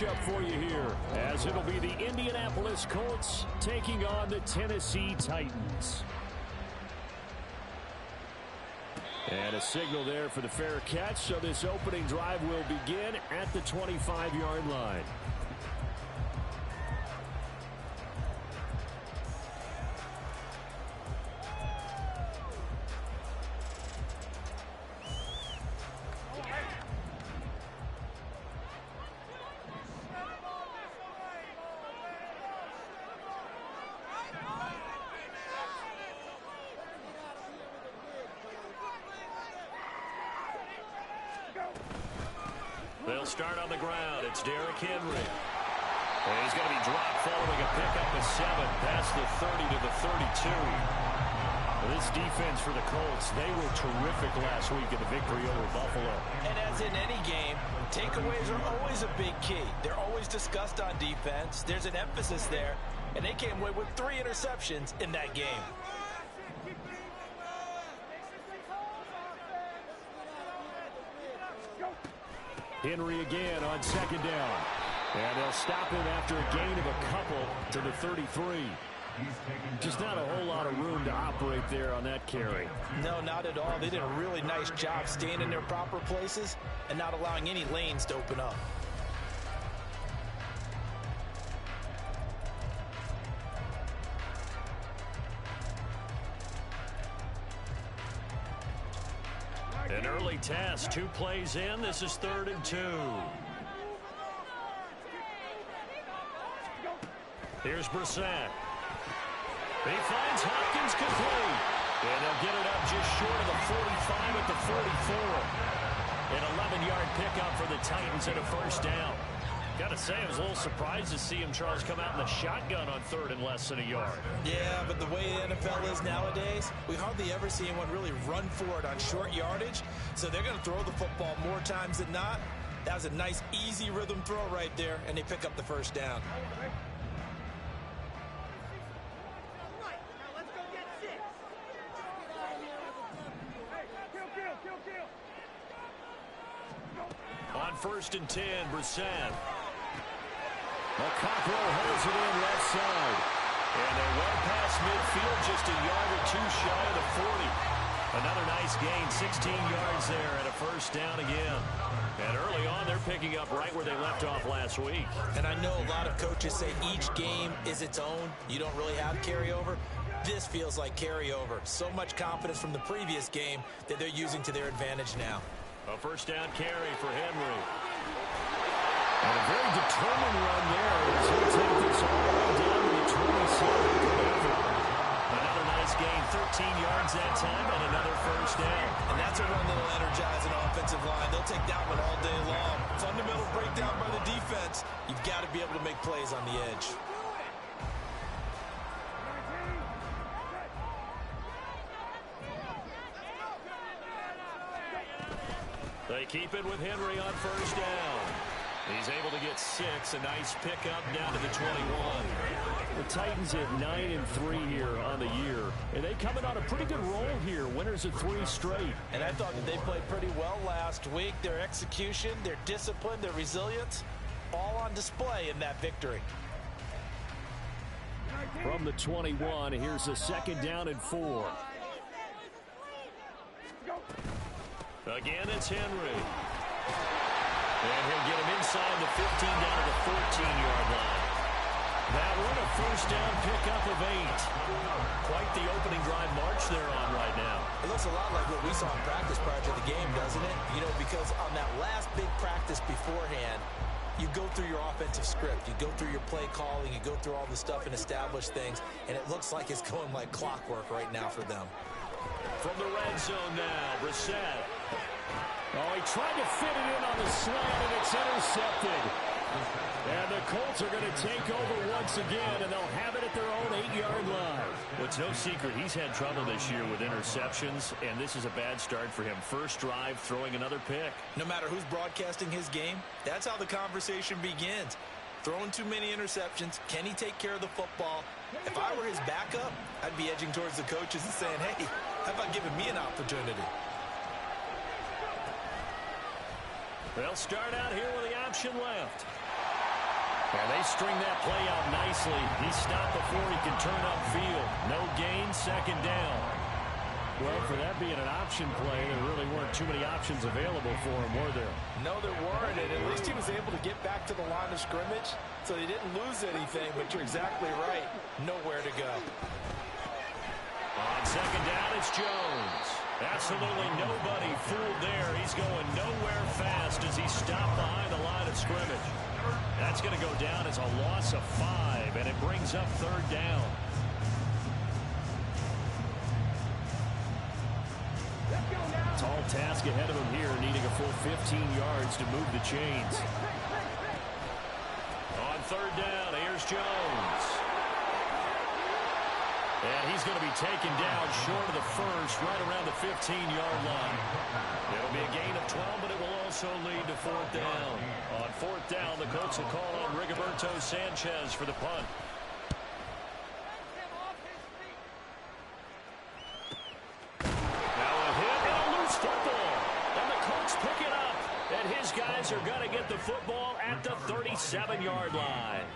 matchup for you here, as it'll be the Indianapolis Colts taking on the Tennessee Titans. And a signal there for the fair catch, so this opening drive will begin at the 25-yard line. They'll start on the ground. It's Derrick Henry. And he's going to be dropped following a pickup of 7 past the 30 to the 32. This defense for the Colts, they were terrific last week in the victory over Buffalo. And as in any game, takeaways are always a big key. They're always discussed on defense. There's an emphasis there, and they came away with 3 interceptions in that game. Henry again on second down. And they'll stop him after a gain of a couple to the 33. Just not a whole lot of room to operate there on that carry. No, not at all. They did a really nice job staying in their proper places and not allowing any lanes to open up. An early test, 2 plays in. This is 3rd and 2. Here's Brissett. He finds Hopkins complete. And they'll get it up just short of the 45 at the 44. An 11-yard pickup for the Titans and a first down. Got to say, I was a little surprised to see him, Charles, come out in the shotgun on 3rd and less than a yard. Yeah, but the way the NFL is nowadays, we hardly ever see anyone really run for it on short yardage. So they're going to throw the football more times than not. That was a nice, easy rhythm throw right there, and they pick up the first down. On 1st and 10, Brissett. McCockrell holds it in left side. And they're well past midfield, just a yard or 2 shy of the 40. Another nice gain, 16 yards there, and a first down again. And early on, they're picking up right where they left off last week. And I know a lot of coaches say each game is its own. You don't really have carryover. This feels like carryover. So much confidence from the previous game that they're using to their advantage now. A first down carry for Henry. And a very determined run there as he'll take this all the way down to the 27. Another nice gain, 13 yards that time, and another first down. And that's a run that'll energize an offensive line. They'll take that one all day long. Fundamental breakdown by the defense. You've got to be able to make plays on the edge. They keep it with Henry on first down. He's able to get 6, a nice pickup down to the 21. The Titans at 9-3 here on the year, and they coming on a pretty good roll here, winners of 3 straight. And I thought that they played pretty well last week. Their execution, their discipline, their resilience, all on display in that victory. From the 21, here's a 2nd down and 4. Again, it's Henry. And he'll get him inside the 15 down to the 14-yard line. That one, a first down pickup of 8. Quite the opening drive march they're on right now. It looks a lot like what we saw in practice prior to the game, doesn't it? You know, because on that last big practice beforehand, you go through your offensive script. You go through your play calling. You go through all the stuff and establish things. And it looks like it's going like clockwork right now for them. From the red zone now, Brissett. Oh, he tried to fit it in on the slant, and it's intercepted. And the Colts are going to take over once again, and they'll have it at their own 8-yard line. Well, it's no secret he's had trouble this year with interceptions, and this is a bad start for him. First drive, throwing another pick. No matter who's broadcasting his game, that's how the conversation begins. Throwing too many interceptions. Can he take care of the football? If I were his backup, I'd be edging towards the coaches and saying, hey, how about giving me an opportunity? They'll start out here with the option left. And they string that play out nicely. He stopped before he can turn upfield. No gain, second down. Well, for that being an option play, there really weren't too many options available for him, were there? No, there weren't, and at least he was able to get back to the line of scrimmage, so he didn't lose anything, but you're exactly right. Nowhere to go. On second down, it's Jones. Absolutely nobody fooled there. He's going nowhere fast as he stopped behind the line of scrimmage. That's going to go down as a loss of 5, and it brings up third down. Tall task ahead of him here, needing a full 15 yards to move the chains. On third down, here's Jones. And he's going to be taken down short of the first, right around the 15-yard line. It'll be a gain of 12, but it will also lead to fourth down. On fourth down, the Colts will call on Rigoberto Sanchez for the punt. Now a hit and a loose football. And the Colts pick it up. And his guys are going to get the football at the 37-yard line.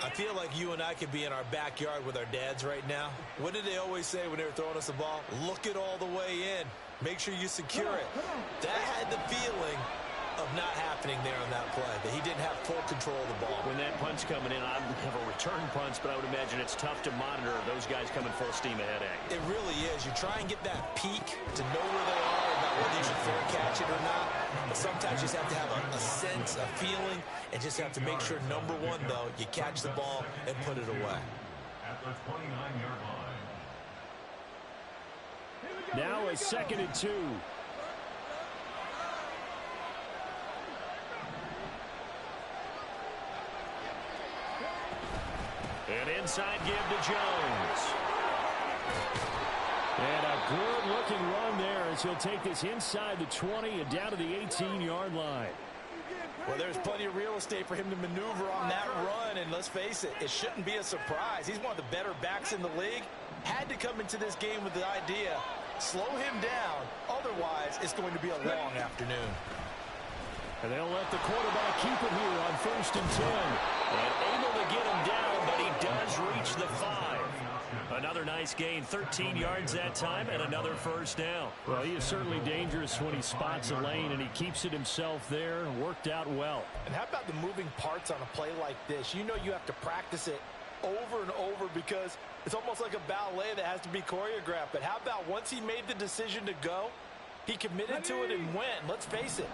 I feel like you and I could be in our backyard with our dads right now. What did they always say when they were throwing us the ball? Look it all the way in. Make sure you secure it. That had the feeling of not happening there on that play, that he didn't have full control of the ball. When that punt's coming in, I have a return punch, but I would imagine it's tough to monitor those guys coming full steam ahead at you. It really is. You try and get that peek to know where they are, about whether you should fair catch it or not. But sometimes you just have to have a sense, a feeling, and just have to make sure, number one, though, you catch the ball and put it away. At the 29-yard line. Now a 2nd and 2. An inside give to Jones. And a good-looking run there as he'll take this inside the 20 and down to the 18-yard line. Well, there's plenty of real estate for him to maneuver on that run, and let's face it, it shouldn't be a surprise. He's one of the better backs in the league. Had to come into this game with the idea, slow him down, otherwise it's going to be a long afternoon. And they'll let the quarterback keep it here on 1st and 10. And able to get him down, but he does reach the 5. Another nice gain, 13 yards that time, and another first down. Well, he is certainly dangerous when he spots a lane, and he keeps it himself there. Worked out well. And how about the moving parts on a play like this? You know you have to practice it over and over because it's almost like a ballet that has to be choreographed. But how about once he made the decision to go, he committed to it and went. Let's face it,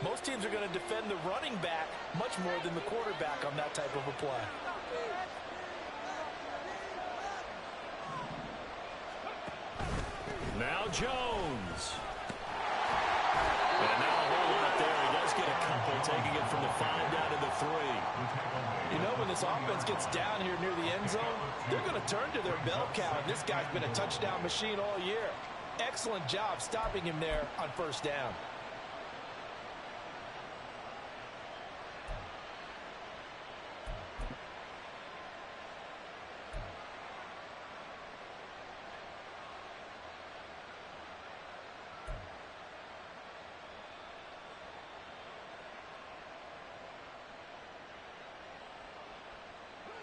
most teams are going to defend the running back much more than the quarterback on that type of a play. Now Jones. And now a whole lot there. He does get a couple, taking it from the 5 down to the 3. You know, when this offense gets down here near the end zone, they're going to turn to their bell cow. And this guy's been a touchdown machine all year. Excellent job stopping him there on first down.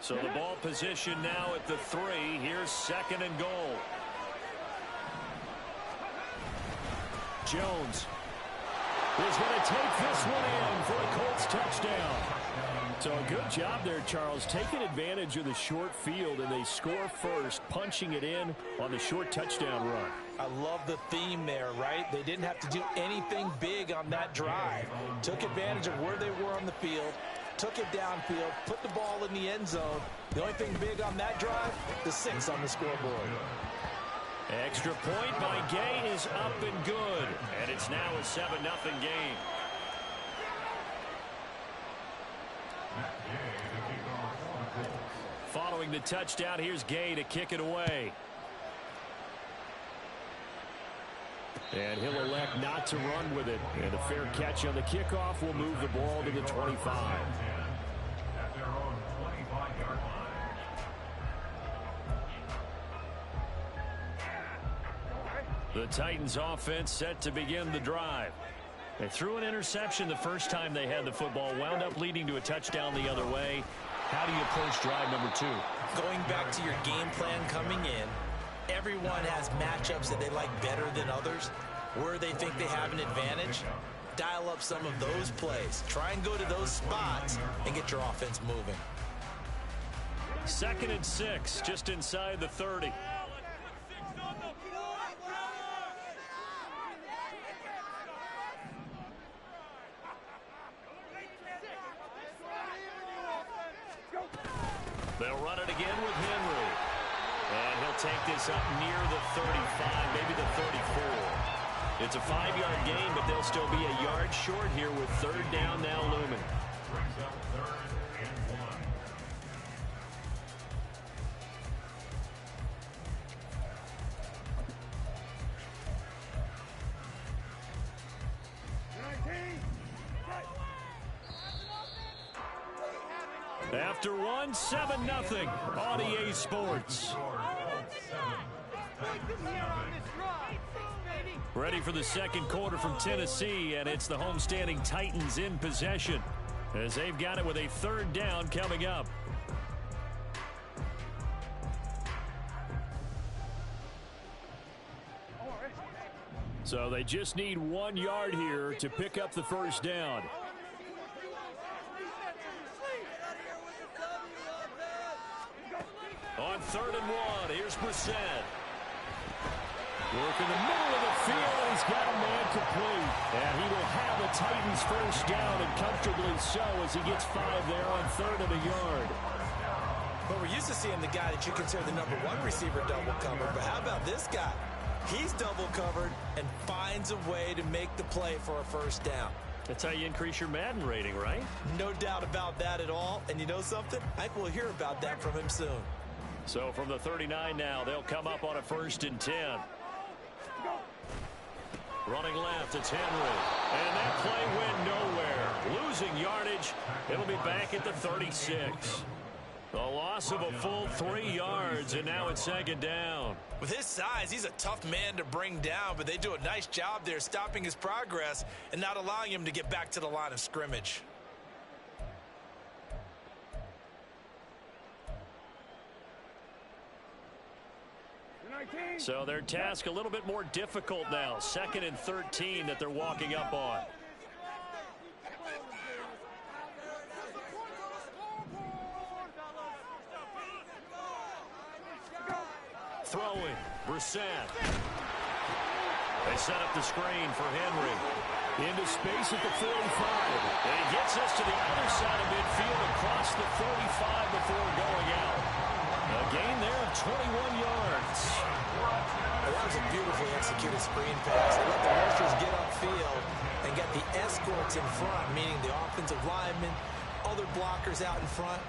So the ball position now at the 3. Here's 2nd and goal. Jones is going to take this one in for a Colts touchdown. So a good job there, Charles, taking advantage of the short field, and they score first, punching it in on the short touchdown run. I love the theme there, right? They didn't have to do anything big on that drive. Took advantage of where they were on the field, took it downfield, put the ball in the end zone. The only thing big on that drive, the 6 on the scoreboard. Extra point by Gay is up and good. And it's now a 7-0 game. Following the touchdown, here's Gay to kick it away. And he'll elect not to run with it. And a fair catch on the kickoff will move the ball to the 25. At their own 25-yard line. The Titans offense set to begin the drive. They threw an interception the first time they had the football, wound up leading to a touchdown the other way. How do you approach drive number 2? Going back to your game plan coming in, everyone has matchups that they like better than others, where they think they have an advantage. Dial up some of those plays. Try and go to those spots and get your offense moving. 2nd and 6, just inside the 30. They'll run it again with Henry. And he'll take this up near the 35, maybe the 34. It's a 5-yard gain, but they'll still be a yard short here with 3rd down now looming. After one, 7-0 on EA Sports. Ready for the second quarter from Tennessee, and it's the homestanding Titans in possession as they've got it with a 3rd down coming up. So they just need 1 yard here to pick up the 1st down. On 3rd and 1, here's Brissett. Work in the middle of the field, and he's got a man complete. And he will have the Titans 1st down, and comfortably so, as he gets 5 there on 3rd and a yard. Well, we're used to seeing the guy that you consider the number 1 receiver double covered, but how about this guy? He's double covered and finds a way to make the play for a 1st down. That's how you increase your Madden rating, right? No doubt about that at all. And you know something? I think we'll hear about that from him soon. So from the 39 now, they'll come up on a 1st and 10. Running left, it's Henry. And that play went nowhere. Losing yardage. It'll be back at the 36. A loss of a full 3 yards, and now it's 2nd down. With his size, he's a tough man to bring down, but they do a nice job there stopping his progress and not allowing him to get back to the line of scrimmage. So their task a little bit more difficult now. 2nd and 13 that they're walking up on. Throwing, Brissett. They set up the screen for Henry. Into space at the 45. And he gets us to the other side of midfield across the 45 before going out. A gain there of 21 yards. That was a beautifully executed screen pass. They let the rushers get upfield and get the escorts in front, meaning the offensive linemen, other blockers out in front.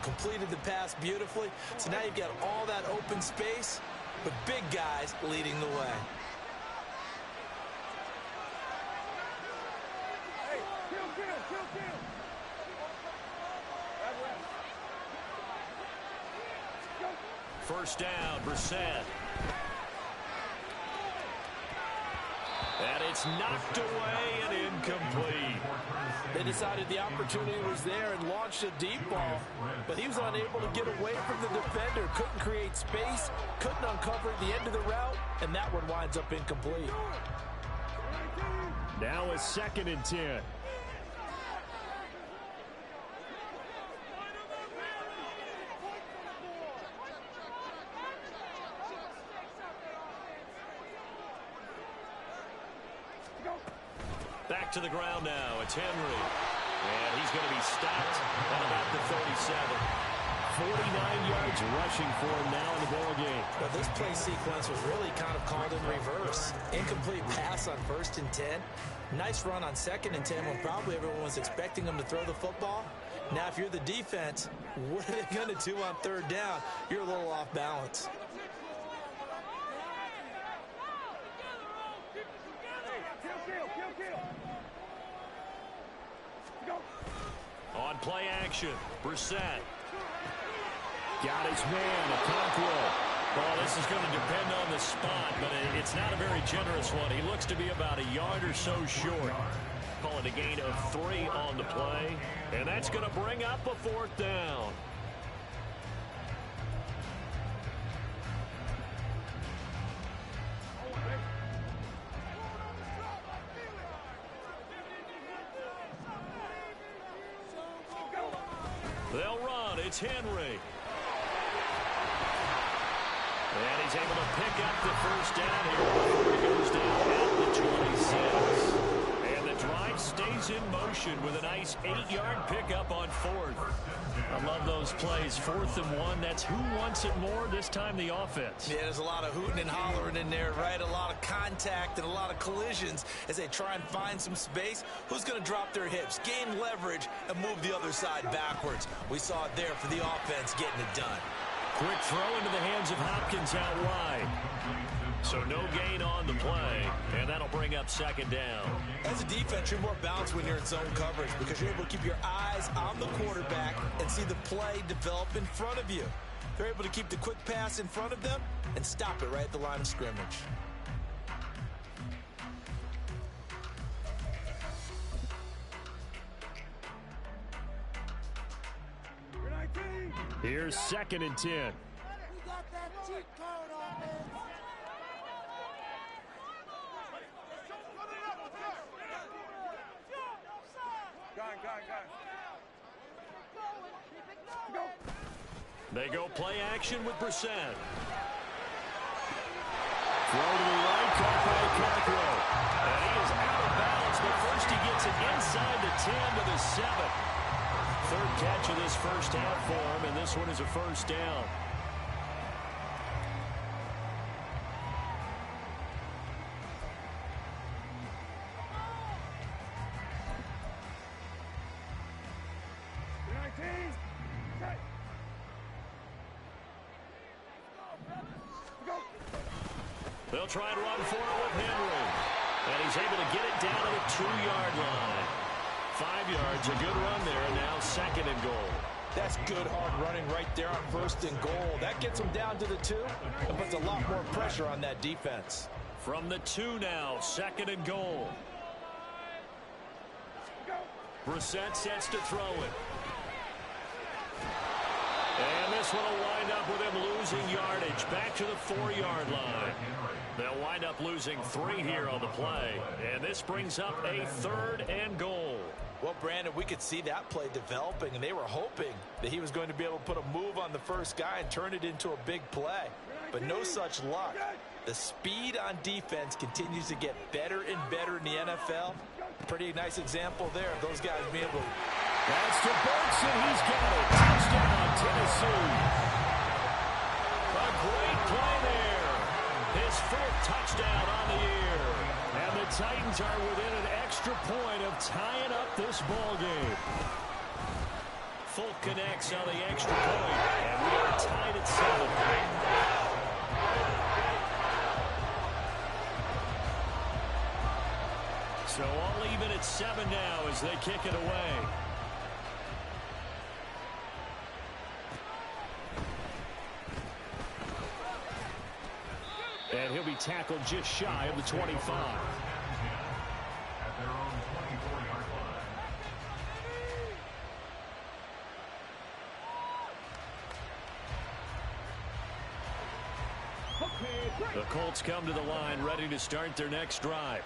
Completed the pass beautifully. So now you've got all that open space with big guys leading the way. First down, Brissett. And it's knocked away and incomplete. They decided the opportunity was there and launched a deep ball, but he was unable to get away from the defender, couldn't create space, couldn't uncover the end of the route, and that one winds up incomplete. Now a 2nd and 10. Back to the ground now. It's Henry. And he's going to be stopped at about the 37. 49 yards rushing for him now in the ball game. Well, this play sequence was really kind of called in reverse. Incomplete pass on 1st and 10. Nice run on 2nd and 10 when probably everyone was expecting him to throw the football. Now, if you're the defense, what are they going to do on 3rd down? You're a little off balance. On play action, Brissett. Got his man, Okonkwo. Well, this is going to depend on the spot, but it's not a very generous one. He looks to be about a yard or so short. Call it a gain of 3 on the play, and that's going to bring up a 4th down. They'll run. It's Henry. And he's able to pick up the first down here before he goes down at the 26. And the drive stays in motion with a nice 8-yard pickup on fourth. I love those plays. 4th and 1. That's who wants it more, this time the offense. Yeah, there's a lot of hooting and hollering in there, right? A lot of contact and a lot of collisions as they try and find some space. Who's going to drop their hips, gain leverage, and move the other side backwards? We saw it there for the offense getting it done. Quick throw into the hands of Hopkins out wide. So no gain on the play, and that'll bring up 2nd down. As a defense, you're more balanced when you're in zone coverage because you're able to keep your eyes on the quarterback and see the play develop in front of you. They're able to keep the quick pass in front of them and stop it right at the line of scrimmage. Here's 2nd and 10. We got that cheat code offense. They go play action with Brissett. Throw to the right, caught by Carthrow. And he is out of bounds, but first he gets it inside the 10 to the 7. 3rd catch of this first half for him, and this one is a first down. They'll try and run for it with Henry. And he's able to get it down to the 2-yard line. 5 yards, a good run there, and now 2nd and goal. That's good hard running right there on 1st and goal. That gets them down to the 2 and puts a lot more pressure on that defense. From the 2 now, 2nd and goal. Brissett sets to throw it. And this one will wind up with him losing yardage back to the 4-yard line. They'll wind up losing 3 here on the play. And this brings up a 3rd and goal. Well, Brandon, we could see that play developing, and they were hoping that he was going to be able to put a move on the first guy and turn it into a big play. But no such luck. The speed on defense continues to get better and better in the NFL. Pretty nice example there of those guys being able to... That's to Burks, and he's got it. Touchdown, Tennessee. A great play there. His 4th touchdown on the year. And the Titans are within an extra point of tying up this ball game. Folk connects on the extra point, and we are tied at 7. So all even at 7 now as they kick it away. And he'll be tackled just shy of the 25. The Colts come to the line ready to start their next drive.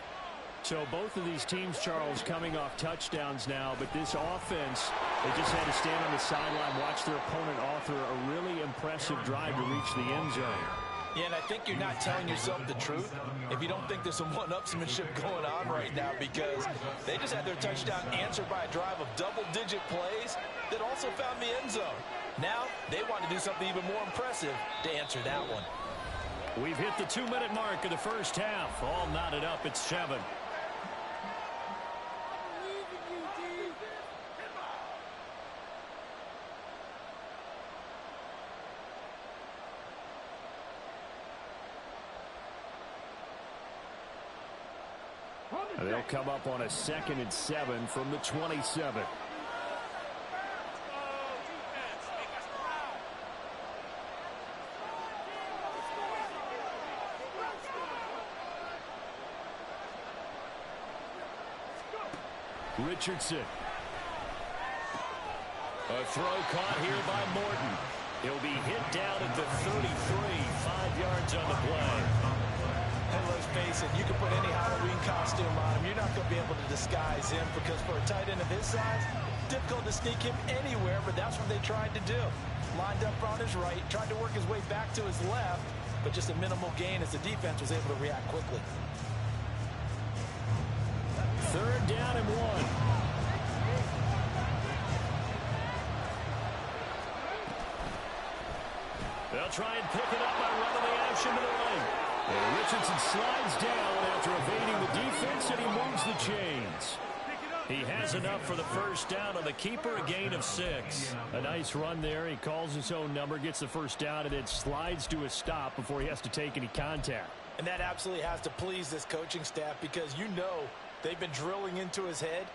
So both of these teams, Charles, coming off touchdowns now, but this offense, they just had to stand on the sideline, watch their opponent author a really impressive drive to reach the end zone. Yeah, and I think you're not telling yourself the truth if you don't think there's some one-upsmanship going on right now, because they just had their touchdown answered by a drive of double-digit plays that also found the end zone. Now they want to do something even more impressive to answer that one. We've hit the 2-minute mark of the first half. All knotted up at 7. They'll come up on a 2nd and 7 from the 27. Richardson. A throw caught here by Morton. He'll be hit down at the 33, 5 yards on the play. And let's face it, you can put any Halloween costume on him. You're not going to be able to disguise him, because for a tight end of his size, difficult to sneak him anywhere, but that's what they tried to do. Lined up on his right, tried to work his way back to his left, but just a minimal gain as the defense was able to react quickly. 3rd down and 1. They'll try and pick it up by running the action to the right. And Richardson slides down after evading the defense, and he moves the chains. He has enough for the first down on the keeper, a gain of 6. A nice run there. He calls his own number, gets the first down, and then slides to a stop before he has to take any contact. And that absolutely has to please this coaching staff because you know they've been drilling into his head.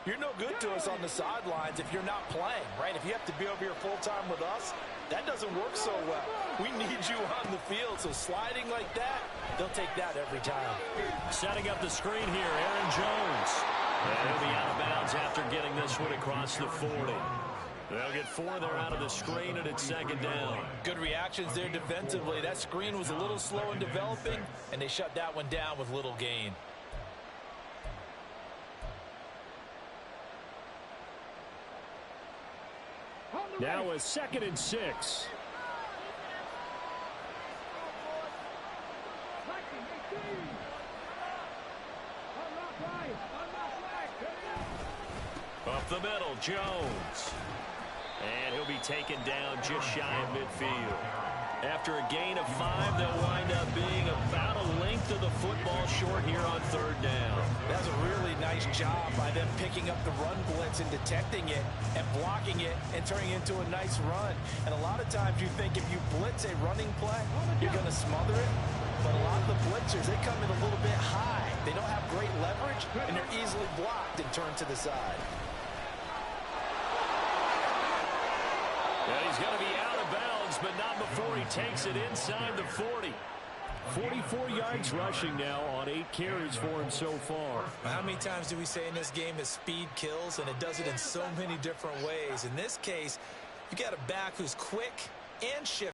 You're no good to us on the sidelines if you're not playing, right? If you have to be over here full-time with us, that doesn't work so well. We need you on the field, so sliding like that, they'll take that every time. Setting up the screen here, Aaron Jones. And he'll be out of bounds after getting this one across the 40. They'll get 4 there out of the screen, and it's 2nd down. Good reactions there defensively. That screen was a little slow in developing, and they shut that one down with little gain. Now a 2nd and 6. Up the middle, Jones. And he'll be taken down just shy of midfield. After a gain of 5, they'll wind up being about a length of the football short here on 3rd down. That's a really nice job by them picking up the run blitz and detecting it and blocking it and turning it into a nice run. And a lot of times you think if you blitz a running play, you're going to smother it. But a lot of the blitzers, they come in a little bit high. They don't have great leverage, and they're easily blocked and turned to the side. Well, he's going to be out of bounds, but not before he takes it inside the 40. 44 yards rushing now on 8 carries for him so far. How many times do we say in this game that speed kills, and it does it in so many different ways? In this case, you got a back who's quick and shifty.